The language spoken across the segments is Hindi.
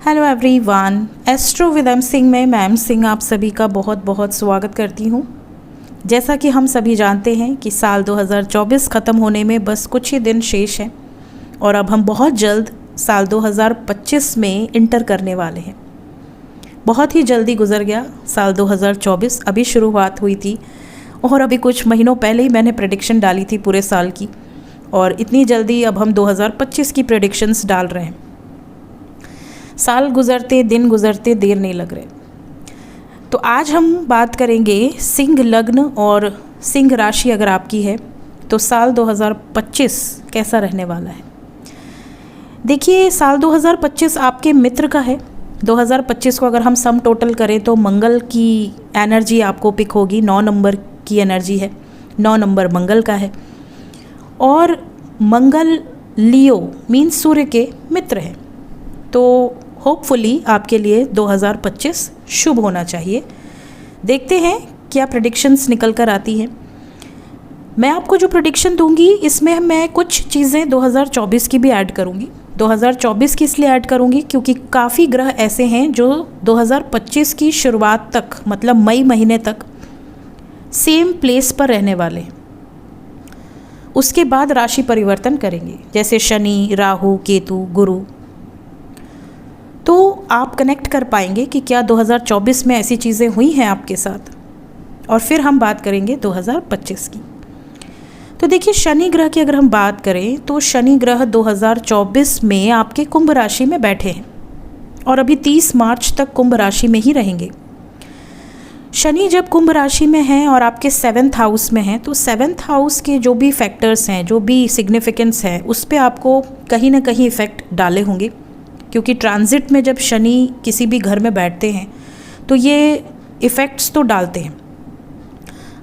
Hello everyone, astro with M Singh में मैम सिंह आप सभी का बहुत बहुत स्वागत करती हूँ। जैसा कि हम सभी जानते हैं कि साल 2024 ख़त्म होने में बस कुछ ही दिन शेष हैं और अब हम बहुत जल्द साल 2025 में इंटर करने वाले हैं। बहुत ही जल्दी गुजर गया साल 2024, अभी शुरुआत हुई थी और अभी कुछ महीनों पहले ही मैंने प्रेडिक्शन डाली थी पूरे साल की, और इतनी जल्दी अब हम 2025 की प्रेडिक्शंस डाल रहे हैं। साल गुजरते दिन गुजरते देर नहीं लग रहे। तो आज हम बात करेंगे सिंह लग्न और सिंह राशि अगर आपकी है तो साल 2025 कैसा रहने वाला है। देखिए, साल 2025 आपके मित्र का है। 2025 को अगर हम सम टोटल करें तो मंगल की एनर्जी आपको पिक होगी। 9 नंबर की एनर्जी है, 9 नंबर मंगल का है और मंगल लियो मीन्स सूर्य के मित्र है। तो होपफुली आपके लिए 2025 शुभ होना चाहिए। देखते हैं क्या प्रेडिक्शंस निकल कर आती हैं। मैं आपको जो प्रेडिक्शन दूंगी इसमें मैं कुछ चीज़ें 2024 की भी ऐड करूंगी। 2024 की इसलिए ऐड करूंगी क्योंकि काफ़ी ग्रह ऐसे हैं जो 2025 की शुरुआत तक, मतलब मई महीने तक सेम प्लेस पर रहने वाले हैं। उसके बाद राशि परिवर्तन करेंगे, जैसे शनि, राहु, केतु, गुरु। तो आप कनेक्ट कर पाएंगे कि क्या 2024 में ऐसी चीज़ें हुई हैं आपके साथ, और फिर हम बात करेंगे 2025 की। तो देखिए, शनि ग्रह की अगर हम बात करें तो शनि ग्रह 2024 में आपके कुंभ राशि में बैठे हैं और अभी 30 मार्च तक कुंभ राशि में ही रहेंगे। शनि जब कुंभ राशि में हैं और आपके 7th हाउस में हैं तो 7th हाउस के जो भी फैक्टर्स हैं, जो भी सिग्निफिकेंस है, उस पर आपको कहीं ना कहीं इफ़ेक्ट डाले होंगे, क्योंकि ट्रांजिट में जब शनि किसी भी घर में बैठते हैं तो ये इफ़ेक्ट्स तो डालते हैं।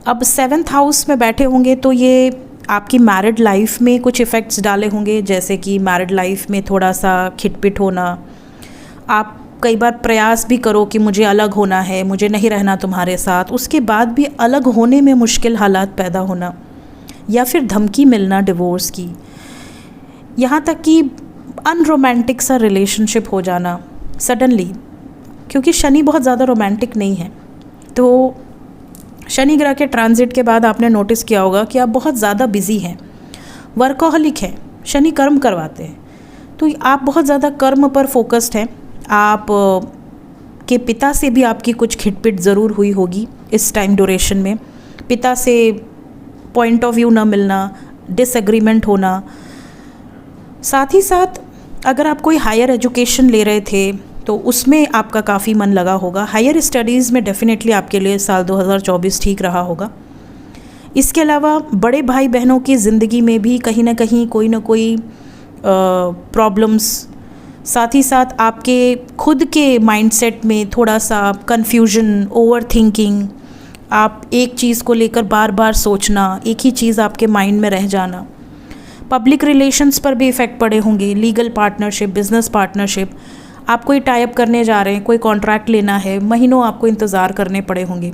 अब 7th हाउस में बैठे होंगे तो ये आपकी मैरिड लाइफ में कुछ इफ़ेक्ट्स डाले होंगे, जैसे कि मैरिड लाइफ में थोड़ा सा खिटपिट होना। आप कई बार प्रयास भी करो कि मुझे अलग होना है, मुझे नहीं रहना तुम्हारे साथ, उसके बाद भी अलग होने में मुश्किल हालात पैदा होना, या फिर धमकी मिलना डिवोर्स की, यहाँ तक कि अनरोमांटिक सा रिलेशनशिप हो जाना सडनली, क्योंकि शनि बहुत ज़्यादा रोमांटिक नहीं है। तो शनि ग्रह के ट्रांजिट के बाद आपने नोटिस किया होगा कि आप बहुत ज़्यादा बिजी हैं, वर्कोहलिक हैं। शनि कर्म करवाते हैं, तो आप बहुत ज़्यादा कर्म पर फोकस्ड हैं। आप के पिता से भी आपकी कुछ खिटपिट ज़रूर हुई होगी इस टाइम ड्यूरेशन में। पिता से पॉइंट ऑफ व्यू ना मिलना, डिसएग्रीमेंट होना। साथ ही साथ अगर आप कोई हायर एजुकेशन ले रहे थे तो उसमें आपका काफ़ी मन लगा होगा। हायर स्टडीज़ में डेफिनेटली आपके लिए साल 2024 ठीक रहा होगा। इसके अलावा बड़े भाई बहनों की ज़िंदगी में भी कहीं ना कहीं कोई ना कोई प्रॉब्लम्स, साथ ही साथ आपके खुद के माइंडसेट में थोड़ा सा कन्फ्यूजन, ओवर थिंकिंग, आप एक चीज़ को लेकर बार बार सोचना, एक ही चीज़ आपके माइंड में रह जाना। पब्लिक रिलेशंस पर भी इफ़ेक्ट पड़े होंगे। लीगल पार्टनरशिप, बिजनेस पार्टनरशिप, आप कोई टाई अप करने जा रहे हैं, कोई कॉन्ट्रैक्ट लेना है, महीनों आपको इंतज़ार करने पड़े होंगे।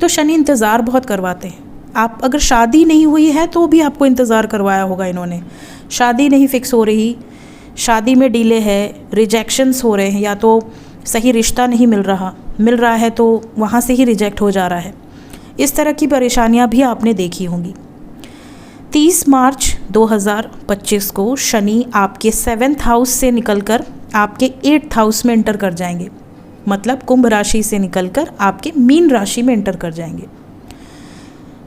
तो शनि इंतज़ार बहुत करवाते हैं। आप अगर शादी नहीं हुई है तो भी आपको इंतज़ार करवाया होगा इन्होंने। शादी नहीं फिक्स हो रही, शादी में डिले है, रिजेक्शंस हो रहे हैं, या तो सही रिश्ता नहीं मिल रहा है तो वहाँ से ही रिजेक्ट हो जा रहा है। इस तरह की परेशानियाँ भी आपने देखी होंगी। 30 मार्च 2025 को शनि आपके 7th हाउस से निकलकर आपके 8th हाउस में एंटर कर जाएंगे, मतलब कुंभ राशि से निकलकर आपके मीन राशि में एंटर कर जाएंगे।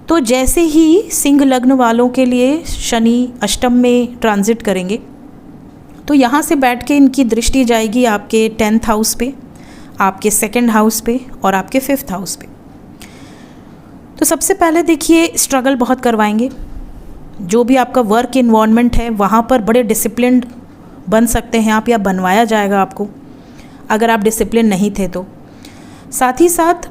तो जैसे ही सिंह लग्न वालों के लिए शनि अष्टम में ट्रांजिट करेंगे तो यहाँ से बैठ के इनकी दृष्टि जाएगी आपके 10th हाउस पे, आपके 2nd हाउस पे और आपके 5th हाउस पे। तो सबसे पहले देखिए, स्ट्रगल बहुत करवाएंगे। जो भी आपका वर्क इन्वायरमेंट है वहाँ पर बड़े डिसिप्लिन्ड बन सकते हैं आप, या बनवाया जाएगा आपको अगर आप डिसिप्लिन नहीं थे तो। साथ ही साथ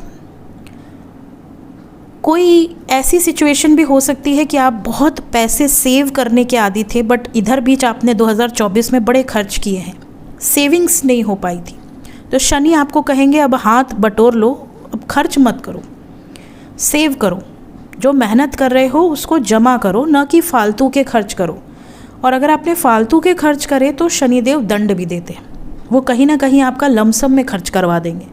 कोई ऐसी सिचुएशन भी हो सकती है कि आप बहुत पैसे सेव करने के आदी थे, बट इधर बीच आपने 2024 में बड़े खर्च किए हैं, सेविंग्स नहीं हो पाई थी। तो शनि आपको कहेंगे अब हाथ बटोर लो, अब खर्च मत करो, सेव करो, जो मेहनत कर रहे हो उसको जमा करो, ना कि फालतू के खर्च करो। और अगर आपने फालतू के खर्च करे तो शनिदेव दंड भी देते हैं। वो कहीं ना कहीं आपका लमसम में खर्च करवा देंगे।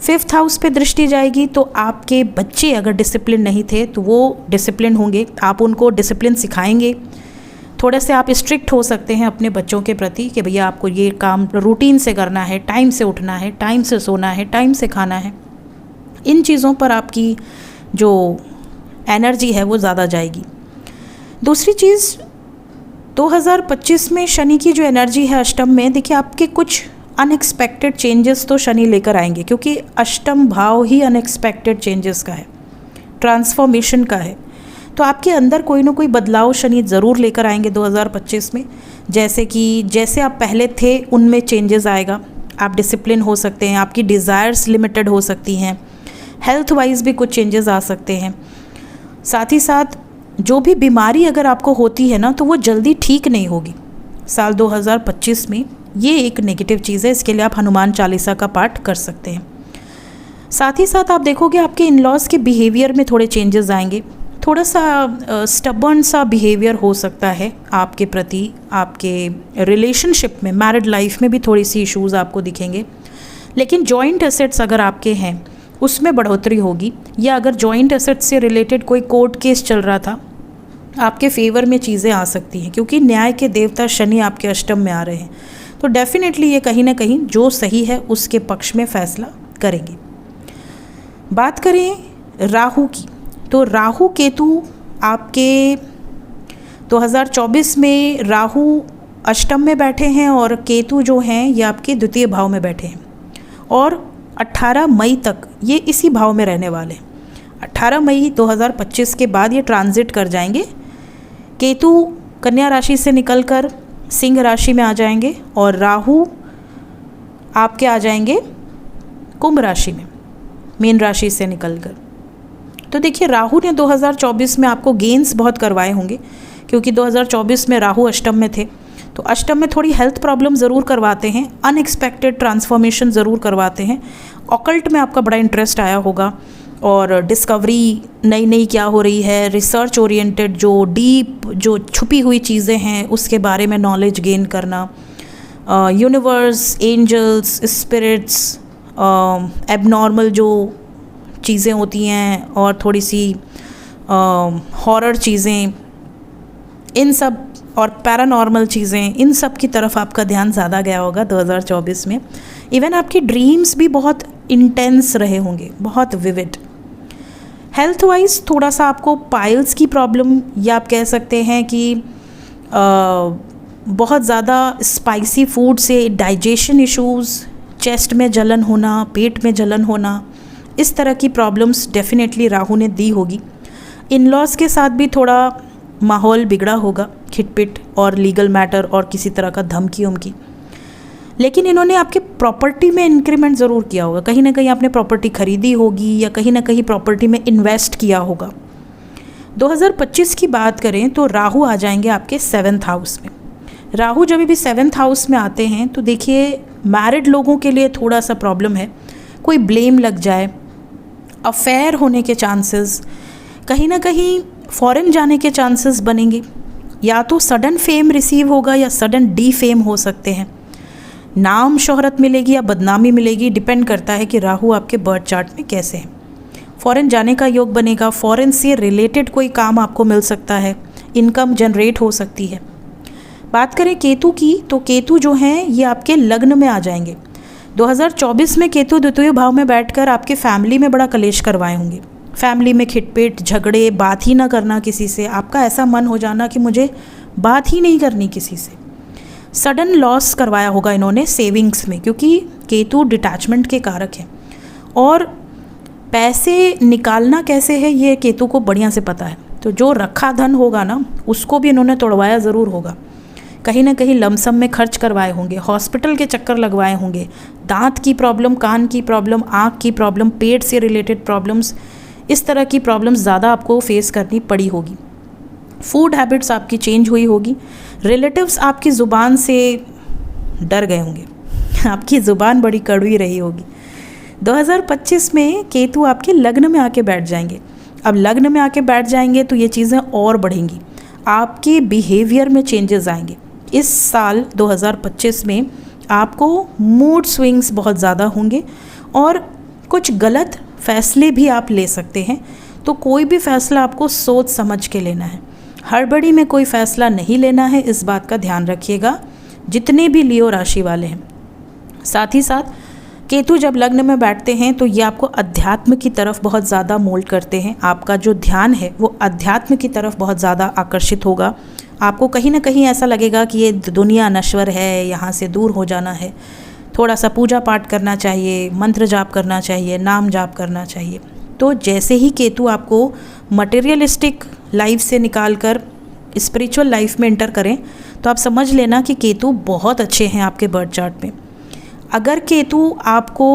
5th हाउस पे दृष्टि जाएगी तो आपके बच्चे अगर डिसिप्लिन नहीं थे तो वो डिसिप्लिन होंगे, आप उनको डिसिप्लिन सिखाएंगे। थोड़े से आप स्ट्रिक्ट हो सकते हैं अपने बच्चों के प्रति कि भैया आपको ये काम रूटीन से करना है, टाइम से उठना है, टाइम से सोना है, टाइम से खाना है। इन चीज़ों पर आपकी जो एनर्जी है वो ज़्यादा जाएगी। दूसरी चीज़, 2025 में शनि की जो एनर्जी है अष्टम में, देखिए आपके कुछ अनएक्सपेक्टेड चेंजेस तो शनि लेकर आएंगे, क्योंकि अष्टम भाव ही अनएक्सपेक्टेड चेंजेस का है, ट्रांसफॉर्मेशन का है। तो आपके अंदर कोई ना कोई बदलाव शनि ज़रूर लेकर आएंगे 2025 में। जैसे आप पहले थे उनमें चेंजेस आएगा, आप डिसिप्लिन हो सकते हैं, आपकी डिज़ायर्स लिमिटेड हो सकती हैं, हेल्थ वाइज भी कुछ चेंजेस आ सकते हैं। साथ ही साथ जो भी बीमारी अगर आपको होती है ना तो वो जल्दी ठीक नहीं होगी साल 2025 में। ये एक नेगेटिव चीज़ है, इसके लिए आप हनुमान चालीसा का पाठ कर सकते हैं। साथ ही साथ आप देखोगे आपके इन-लॉज़ के बिहेवियर में थोड़े चेंजेस आएंगे, थोड़ा सा स्टबर्न सा बिहेवियर हो सकता है आपके प्रति। आपके रिलेशनशिप में, मैरिड लाइफ में भी थोड़ी सी इश्यूज़ आपको दिखेंगे। लेकिन जॉइंट एसेट्स अगर आपके हैं उसमें बढ़ोतरी होगी, या अगर जॉइंट एसेट्स से रिलेटेड कोई कोर्ट केस चल रहा था, आपके फेवर में चीज़ें आ सकती हैं, क्योंकि न्याय के देवता शनि आपके अष्टम में आ रहे हैं। तो डेफिनेटली ये कहीं ना कहीं जो सही है उसके पक्ष में फैसला करेंगे। बात करें राहु की, तो राहु केतु आपके 2024 में राहु अष्टम में बैठे हैं और केतु जो हैं ये आपके द्वितीय भाव में बैठे हैं, और 18 मई तक ये इसी भाव में रहने वाले हैं। 18 मई 2025 के बाद ये ट्रांजिट कर जाएंगे। केतु कन्या राशि से निकलकर सिंह राशि में आ जाएंगे और राहु आपके आ जाएंगे कुंभ राशि में, मीन राशि से निकलकर। तो देखिए राहु ने 2024 में आपको गेन्स बहुत करवाए होंगे, क्योंकि 2024 में राहु अष्टम में थे। तो अष्टम में थोड़ी हेल्थ प्रॉब्लम ज़रूर करवाते हैं, अनएक्सपेक्टेड ट्रांसफॉर्मेशन ज़रूर करवाते हैं। ऑकल्ट में आपका बड़ा इंटरेस्ट आया होगा, और डिस्कवरी नई नई क्या हो रही है, रिसर्च ओरिएंटेड जो डीप जो छुपी हुई चीज़ें हैं उसके बारे में नॉलेज गेन करना, यूनिवर्स, एंजल्स, स्पिरिट्स, एबनॉर्मल जो चीज़ें होती हैं और थोड़ी सी हॉरर चीज़ें, इन सब, और पैरानॉर्मल चीज़ें, इन सब की तरफ आपका ध्यान ज़्यादा गया होगा 2024 में। इवन आपकी ड्रीम्स भी बहुत इंटेंस रहे होंगे, बहुत विविड। हेल्थ वाइज थोड़ा सा आपको पाइल्स की प्रॉब्लम, या आप कह सकते हैं कि बहुत ज़्यादा स्पाइसी फूड से डाइजेशन इश्यूज़, चेस्ट में जलन होना, पेट में जलन होना, इस तरह की प्रॉब्लम्स डेफिनेटली राहु ने दी होगी। इन-लॉज़ के साथ भी थोड़ा माहौल बिगड़ा होगा, खिटपिट और लीगल मैटर और किसी तरह का धमकी उमकी। लेकिन इन्होंने आपके प्रॉपर्टी में इंक्रीमेंट ज़रूर किया होगा, कहीं ना कहीं आपने प्रॉपर्टी खरीदी होगी या कहीं ना कहीं प्रॉपर्टी में इन्वेस्ट किया होगा। 2025 की बात करें तो राहु आ जाएंगे आपके 7th हाउस में। राहु जब भी 7th हाउस में आते हैं तो देखिए मैरिड लोगों के लिए थोड़ा सा प्रॉब्लम है, कोई ब्लेम लग जाए, अफेयर होने के चांसेस, कहीं ना कहीं फॉरेन जाने के चांसेस बनेंगे, या तो सडन फेम रिसीव होगा या सडन डी फेम हो सकते हैं। नाम शोहरत मिलेगी या बदनामी मिलेगी, डिपेंड करता है कि राहु आपके बर्थ चार्ट में कैसे हैं। फॉरेन जाने का योग बनेगा, फॉरेन से रिलेटेड कोई काम आपको मिल सकता है, इनकम जनरेट हो सकती है। बात करें केतु की, तो केतु जो हैं ये आपके लग्न में आ जाएंगे। 2024 में केतु द्वितीय भाव में बैठकर आपके फैमिली में बड़ा कलेश करवाए होंगे, फैमिली में खिटपिट, झगड़े, बात ही ना करना किसी से, आपका ऐसा मन हो जाना कि मुझे बात ही नहीं करनी किसी से। सडन लॉस करवाया होगा इन्होंने सेविंग्स में, क्योंकि केतु डिटैचमेंट के कारक हैं, और पैसे निकालना कैसे है ये केतु को बढ़िया से पता है। तो जो रखा धन होगा ना उसको भी इन्होंने तोड़वाया ज़रूर होगा, कहीं ना कहीं लमसम में खर्च करवाए होंगे, हॉस्पिटल के चक्कर लगवाए होंगे, दांत की प्रॉब्लम, कान की प्रॉब्लम, आँख की प्रॉब्लम, पेट से रिलेटेड प्रॉब्लम्स, इस तरह की प्रॉब्लम्स ज़्यादा आपको फेस करनी पड़ी होगी। फूड हैबिट्स आपकी चेंज हुई होगी, रिलेटिव्स आपकी ज़ुबान से डर गए होंगे, आपकी ज़ुबान बड़ी कड़वी रही होगी। 2025 में केतु आपके लग्न में आके बैठ जाएंगे। अब लग्न में आके बैठ जाएंगे तो ये चीज़ें और बढ़ेंगी, आपके बिहेवियर में चेंजेस आएंगे। इस साल 2025 में आपको मूड स्विंग्स बहुत ज़्यादा होंगे और कुछ गलत फैसले भी आप ले सकते हैं। तो कोई भी फ़ैसला आपको सोच समझ के लेना है, हड़बड़ी में कोई फ़ैसला नहीं लेना है, इस बात का ध्यान रखिएगा जितने भी लियो राशि वाले हैं। साथ ही साथ केतु जब लग्न में बैठते हैं तो ये आपको अध्यात्म की तरफ बहुत ज़्यादा मोल्ड करते हैं। आपका जो ध्यान है वो अध्यात्म की तरफ बहुत ज़्यादा आकर्षित होगा। आपको कहीं ना कहीं ऐसा लगेगा कि ये दुनिया नश्वर है, यहाँ से दूर हो जाना है, थोड़ा सा पूजा पाठ करना चाहिए, मंत्र जाप करना चाहिए, नाम जाप करना चाहिए। तो जैसे ही केतु आपको मटेरियलिस्टिक लाइफ से निकाल कर स्पिरिचुअल लाइफ में एंटर करें तो आप समझ लेना कि केतु बहुत अच्छे हैं आपके बर्थ चार्ट में। अगर केतु आपको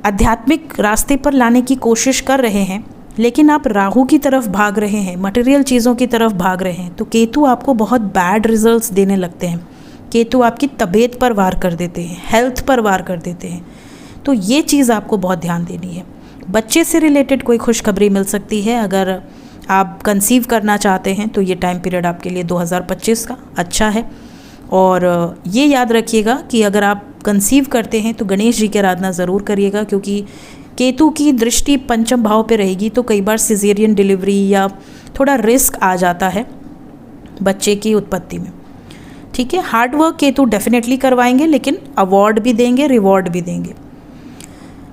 आध्यात्मिक रास्ते पर लाने की कोशिश कर रहे हैं लेकिन आप राहु की तरफ भाग रहे हैं, मटेरियल चीज़ों की तरफ भाग रहे हैं, तो केतु आपको बहुत बैड रिजल्ट्स देने लगते हैं। केतु आपकी तबीयत पर वार कर देते हैं, हेल्थ पर वार कर देते हैं। तो ये चीज़ आपको बहुत ध्यान देनी है। बच्चे से रिलेटेड कोई खुशखबरी मिल सकती है। अगर आप कंसीव करना चाहते हैं तो ये टाइम पीरियड आपके लिए 2025 का अच्छा है। और ये याद रखिएगा कि अगर आप कंसीव करते हैं तो गणेश जी की आराधना ज़रूर करिएगा, क्योंकि केतु की दृष्टि पंचम भाव पे रहेगी तो कई बार सिजेरियन डिलीवरी या थोड़ा रिस्क आ जाता है बच्चे की उत्पत्ति में। ठीक है, हार्ड वर्क केतु डेफिनेटली करवाएंगे, लेकिन अवार्ड भी देंगे, रिवॉर्ड भी देंगे।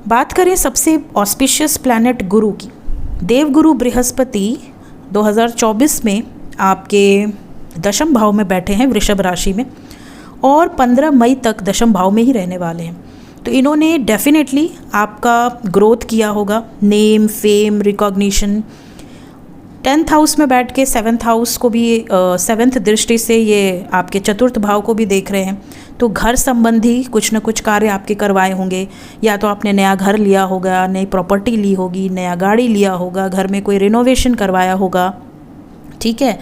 बात करें सबसे ऑस्पिशियस प्लैनेट गुरु की। देवगुरु बृहस्पति 2024 में आपके दशम भाव में बैठे हैं, वृषभ राशि में, और 15 मई तक दशम भाव में ही रहने वाले हैं। तो इन्होंने डेफिनेटली आपका ग्रोथ किया होगा, name, fame, recognition. 10th house में बैठ के 7th हाउस को भी 7th दृष्टि से ये आपके चतुर्थ भाव को भी देख रहे हैं। तो घर संबंधी कुछ न कुछ कार्य आपके करवाए होंगे, या तो आपने नया घर लिया होगा, नई प्रॉपर्टी ली होगी, नया गाड़ी लिया होगा, घर में कोई रिनोवेशन करवाया होगा, ठीक है,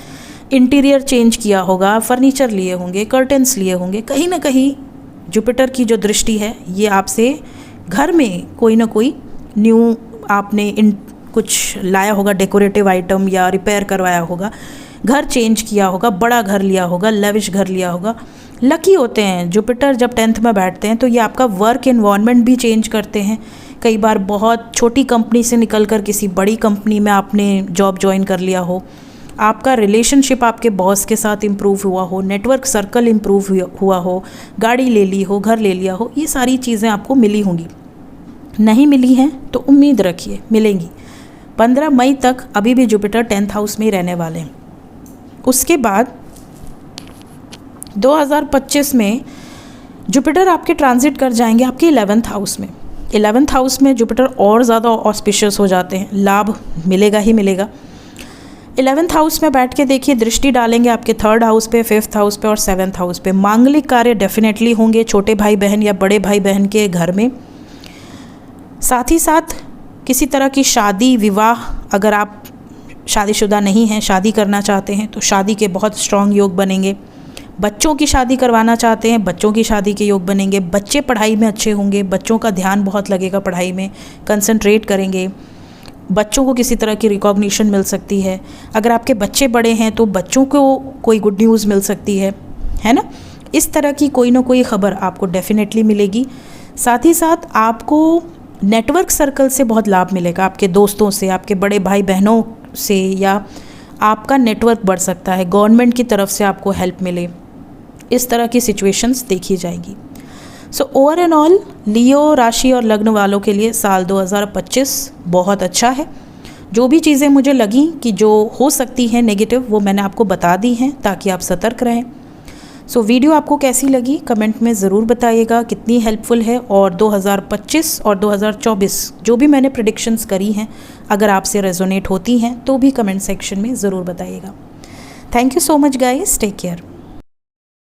इंटीरियर चेंज किया होगा, फर्नीचर लिए होंगे, कर्टन्स लिए होंगे। कहीं ना कहीं जुपिटर की जो दृष्टि है ये आपसे घर में कोई ना कोई न्यू आपने कुछ लाया होगा, डेकोरेटिव आइटम, या रिपेयर करवाया होगा, घर चेंज किया होगा, बड़ा घर लिया होगा, लविश घर लिया होगा। लकी होते हैं जुपिटर जब 10th में बैठते हैं तो ये आपका वर्क एनवायरनमेंट भी चेंज करते हैं। कई बार बहुत छोटी कंपनी से निकलकर किसी बड़ी कंपनी में आपने जॉब ज्वाइन कर लिया हो, आपका रिलेशनशिप आपके बॉस के साथ इम्प्रूव हुआ हो, नेटवर्क सर्कल इम्प्रूव हुआ हो, गाड़ी ले ली हो, घर ले लिया हो, ये सारी चीज़ें आपको मिली होंगी। नहीं मिली हैं तो उम्मीद रखिए मिलेंगी। 15 मई तक अभी भी जुपिटर 10th हाउस में ही रहने वाले हैं। उसके बाद 2025 में जुपिटर आपके ट्रांजिट कर जाएंगे आपके 11th हाउस में। 11th हाउस में जुपिटर और ज़्यादा ऑस्पिशियस हो जाते हैं, लाभ मिलेगा ही मिलेगा। 11th हाउस में बैठ के देखिए दृष्टि डालेंगे आपके 3rd हाउस पे, 5th हाउस पे और 7th हाउस पे। मांगलिक कार्य डेफिनेटली होंगे छोटे भाई बहन या बड़े भाई बहन के घर में। साथ ही साथ किसी तरह की शादी विवाह, अगर आप शादीशुदा नहीं हैं, शादी करना चाहते हैं तो शादी के बहुत स्ट्रॉन्ग योग बनेंगे। बच्चों की शादी करवाना चाहते हैं, बच्चों की शादी के योग बनेंगे। बच्चे पढ़ाई में अच्छे होंगे, बच्चों का ध्यान बहुत लगेगा, पढ़ाई में कंसंट्रेट करेंगे। बच्चों को किसी तरह की रिकॉग्निशन मिल सकती है। अगर आपके बच्चे बड़े हैं तो बच्चों को कोई गुड न्यूज़ मिल सकती है ना। इस तरह की कोई ना कोई ख़बर आपको डेफिनेटली मिलेगी। साथ ही साथ आपको नेटवर्क सर्कल से बहुत लाभ मिलेगा, आपके दोस्तों से, आपके बड़े भाई बहनों से, या आपका नेटवर्क बढ़ सकता है, गवर्नमेंट की तरफ से आपको हेल्प मिले। इस तरह की सिचुएशंस देखी जाएगी। सो ओवर एंड ऑल लियो राशि और लग्न वालों के लिए साल 2025 बहुत अच्छा है। जो भी चीज़ें मुझे लगी कि जो हो सकती हैं नेगेटिव, वो मैंने आपको बता दी हैं ताकि आप सतर्क रहें। सो वीडियो आपको कैसी लगी कमेंट में ज़रूर बताइएगा, कितनी हेल्पफुल है। और 2025 और 2024 जो भी मैंने प्रेडिक्शंस करी हैं, अगर आपसे रेजोनेट होती हैं तो भी कमेंट सेक्शन में ज़रूर बताइएगा। Thank you so much guys, take care.